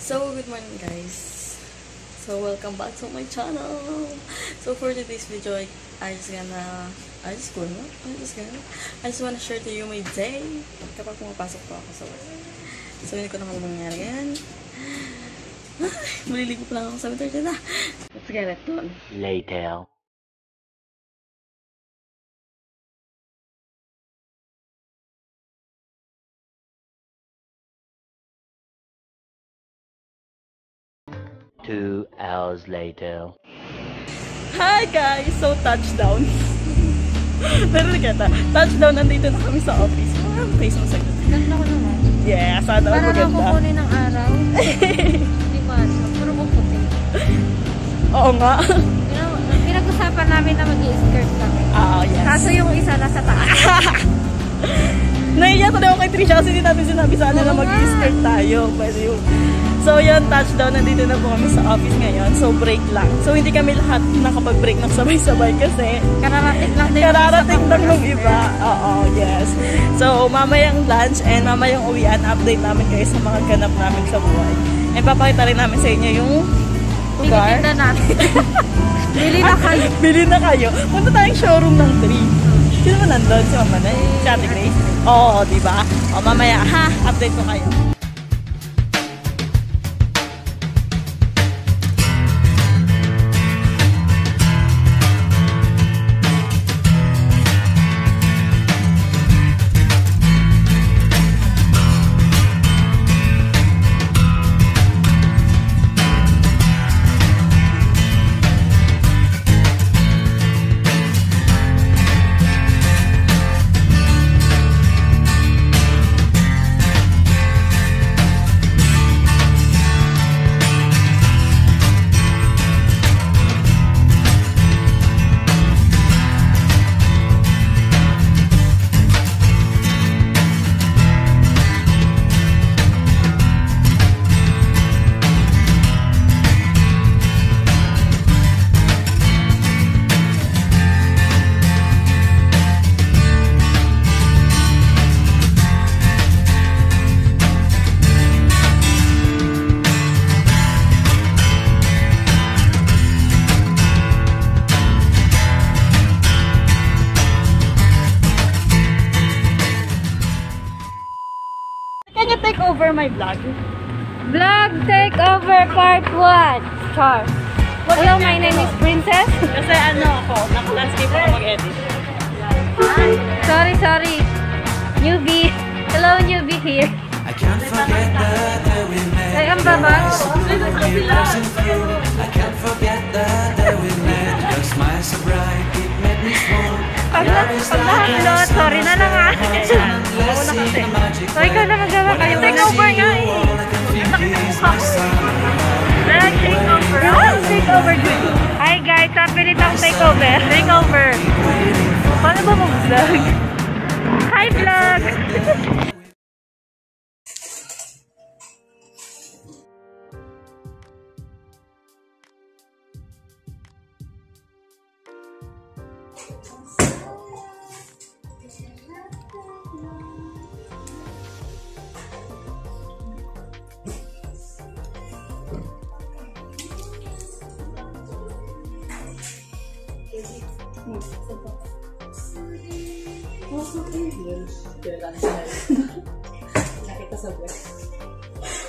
So, good morning guys. So, welcome back to my channel. So, for today's video, I just wanna share to you my day kapag pumapasok po ako sa work. So, hindi ko naman mangyari yan. Maliligo pa lang ako sa winter na. Let's get it done. Later. Two hours later. Hi guys! So, touchdown. Pero kita, touchdown, nandito na kami sa office. Face mo saglit. Ganda ko naman. Yeah, sana ako maganda. Parang ako kukunin ng araw. Hindi ko alam. Puro ko puti. Oo nga. Pinag-usapan namin na mag-i-skirt kami. Yes. Kaso yung isa nasa taas. Naiiyak ko na ako kay Trisha kasi hindi natin sinabi sana na mag-i-skirt tayo. Pwede yun. So, yun, touchdown. Nandito na po kami sa office ngayon. So, break lang. So, hindi kami lahat nakapag-break ng sabay-sabay kasi Kararating lang din. kararating lang ng iba. Oo, yes. So, mamayang lunch and mamayang uwian, update namin kayo sa mga ganap namin sa buhay. And papakita rin namin sa inyo yung lugar. Pinitinda natin. Bili na kayo. Bili na kayo. Punta tayong showroom ng 3. Sino ba nandun? Si Mama na? Si Ate Grace? Oo, diba? O, mamaya, update ko kayo. Can you take over my vlog? Vlog takeover part 1. Char. Hello, my name is Princess. Kasi ako, naka-landscape ako mag-edit. Sorry. Newbie. Hello, newbie here. I can't forget the day we met. Ay, ang baba. I can't forget the day we met. Your smile so bright, it made me swoon. Pag nakakulot, sorry na lang ah. So, ikaw na magawa kayo. Take over nga eh. Take over. Hi guys, happy nitong take over. Take over. Paano ba mag-vlog? Hi vlog! Nakita sa vlog.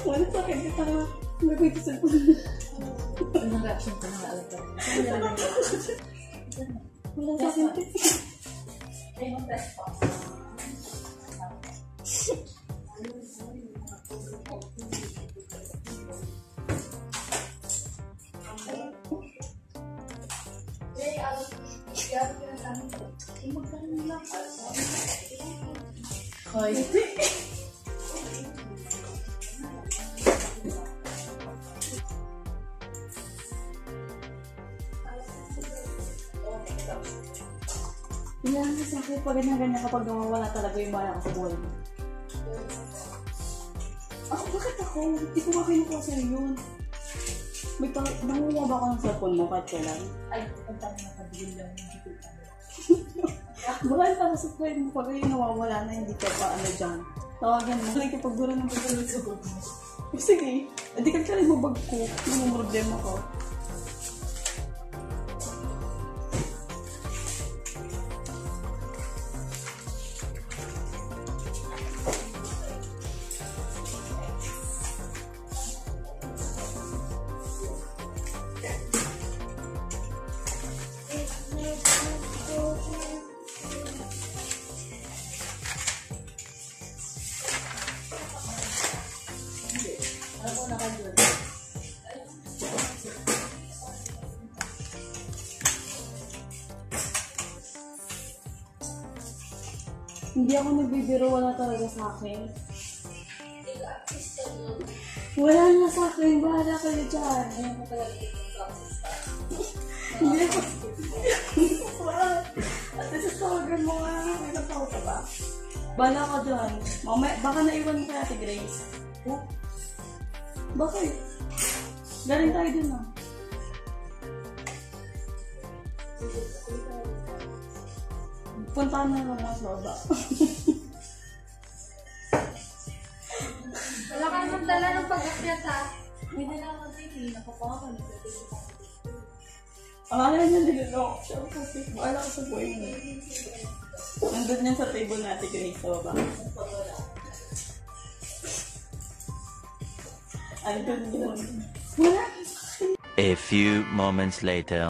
Wala sa akin. Ito na. Magpapito sa vlog. Anong reaction ka na alam ka? Wala sa akin. Ay, mag-test pa. Hoy. Yan kasi ako pag ganyan kapag nawawala talaga yung bayan ko sa buhay mo. Bakit ako? Hindi ko nga kinukuha sa'yo yun. Nangunguha ba ako ng cellphone mo kahit kailan? Ay, pagkakang nakabigil lang yung dito. Bukan pa sa friend mo pag yung nawawala na hindi ka pa ano dyan. Tawagan mo. Like kapag gula ng pagkalit sa buhay. Sige. Hindi ka rin mo bag ko. Ano yung problema ko? Hindi ako nagbibiro, wala talaga sa akin. Wala na sa akin, bahala kayo dyan. Hindi ako. At least tawagan mo nga, may napaw ka ba? Bahala ka dyan. Mamaya, baka naiwan mo kaya si Grace. Oh? Bakit? Galing tayo dun ah. Punta na lang mga soda. Wala ka naman dala ng pag-akyat ha. May dala ka din, napapakan. Akala niya nililok siya. Wala ko sa buhay mo. Nandun niya sa table natin, Grace, sa baba. Andun yun. Wala. A few moments later.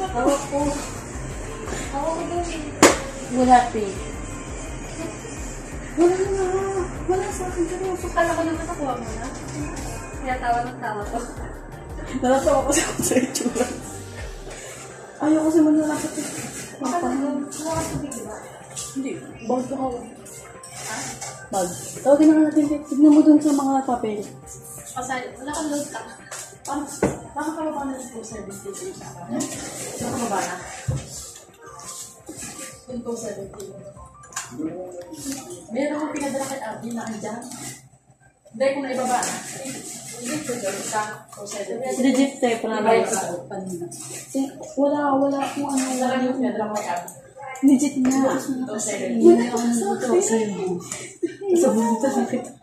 Hawak ko. Hawak ko doon. Wala, P. Wala na. Wala sa akin. Kala ko naman nakuha mo na. Kaya tawa ng tawa ko. Nalasawa ko sa itsura. Ayaw kasi manlalakot eh. Baka naman, wala ka tubig, diba? Hindi. Bag ka ako. Bag. Tawagin na nga natin. Tignan mo dun sa mga papel. Pasal, wala kang load ka. Baka kababa na sa 270 sa akin. Wala kang baba na. Yung 270. Meron akong pinadala kay Abby na andyan. Hindi, kung naibaba na. Hindi ko doon sa 270. Legit tayo, panabay ka. Wala akong ano. Wala yung pinadala kay Abby. Legit na. 270. Wala akong nagtutok. Sa bunta na kita.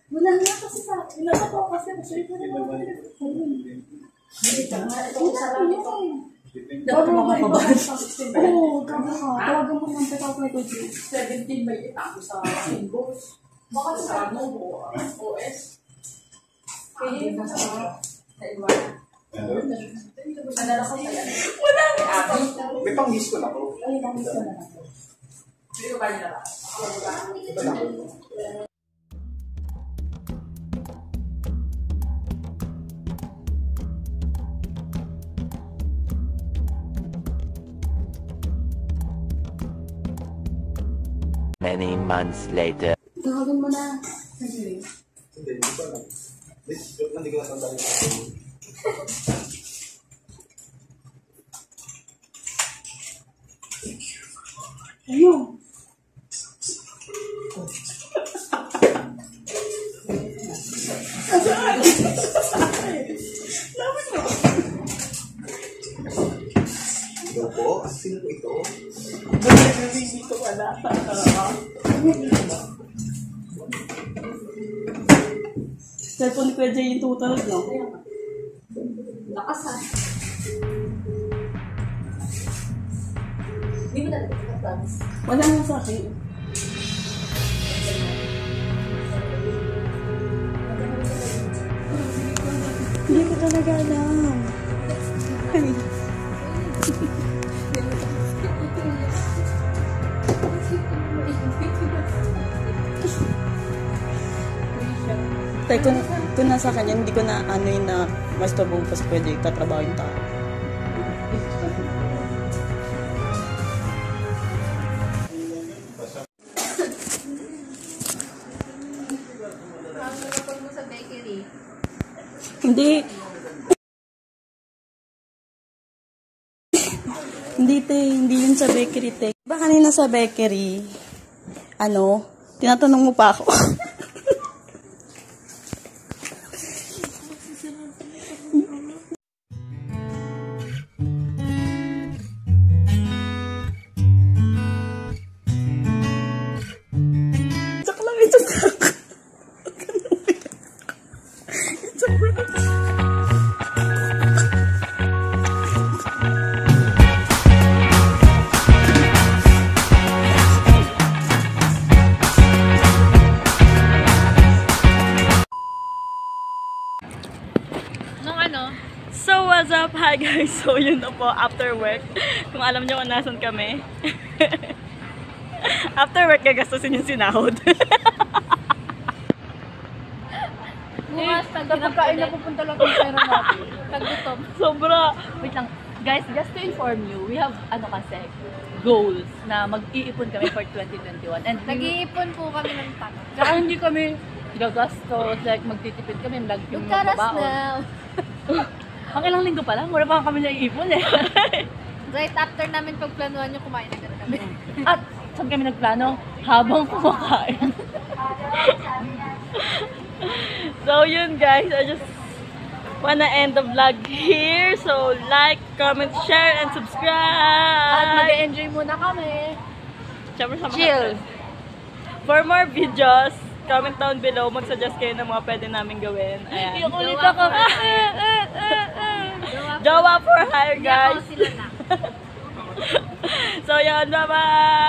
Wala nga kasi sa akin. Nakatawa kasi sa iyo. Hindi ka nga. Ito ko sa lang ito. Dapat mga kabahan. Oo, grabe ka. Tawagan mo ng peta ko ito. 17 may itago sa inbox. Baka sa ano, OS. Kaya yun sa iwan. Nadala ko pala. Wala nga. May pang-miss ko na po. Ay, pang-miss ko na ako. Hindi ko ba nila? Many months later. Tawagan mo na. Hindi ko alam. Hindi ko natandaan yung Ayun. ito po. Sino po ito? Dito ka na. Cellphone ko dyan yung total, no? Lakas ha. Hindi mo talaga kapatans. Wala nga sa akin. Hindi ko talaga alam. Ay. Tay, kung nasa kanya, hindi ko na ano yun na mas tabong pas pwede tatrabaho yung tao. Pag mo sa bakery. Hindi. Hindi, te. Hindi yun sa bakery, te. Ba kanina sa bakery, ano, tinatanong mo pa ako. Hi guys, so yun na po after work. Kung alam nyo kung nasan kami. After work, gagastusin yung sinahod. Bukas, pagkain na pupunta lang yung pera natin. Paggutom. Sobra. Wait lang. Guys, just to inform you, we have kasi goals na mag-iipon kami for 2021. And Nag-iipon po kami ng taka. Kaya hindi kami gagastos, like magtitipid kami, lagi yung Magkaras magbabaon. na. Ang ilang linggo pa lang, wala pa kami naiipon eh. Right after namin pagplanuhan yung kumain agad kami. At saan kami nagplano? Habang kumakain. So yun guys, I just wanna end the vlog here. So like, comment, share, and subscribe. At mag-enjoy muna kami. Siyempre sama Chill. natin. For more videos, comment down below. Mag-suggest kayo ng mga pwede namin gawin. Ayan. Yung ulit ako. Jowa for hire, Hindi ako guys. sila na. So yun, bye-bye!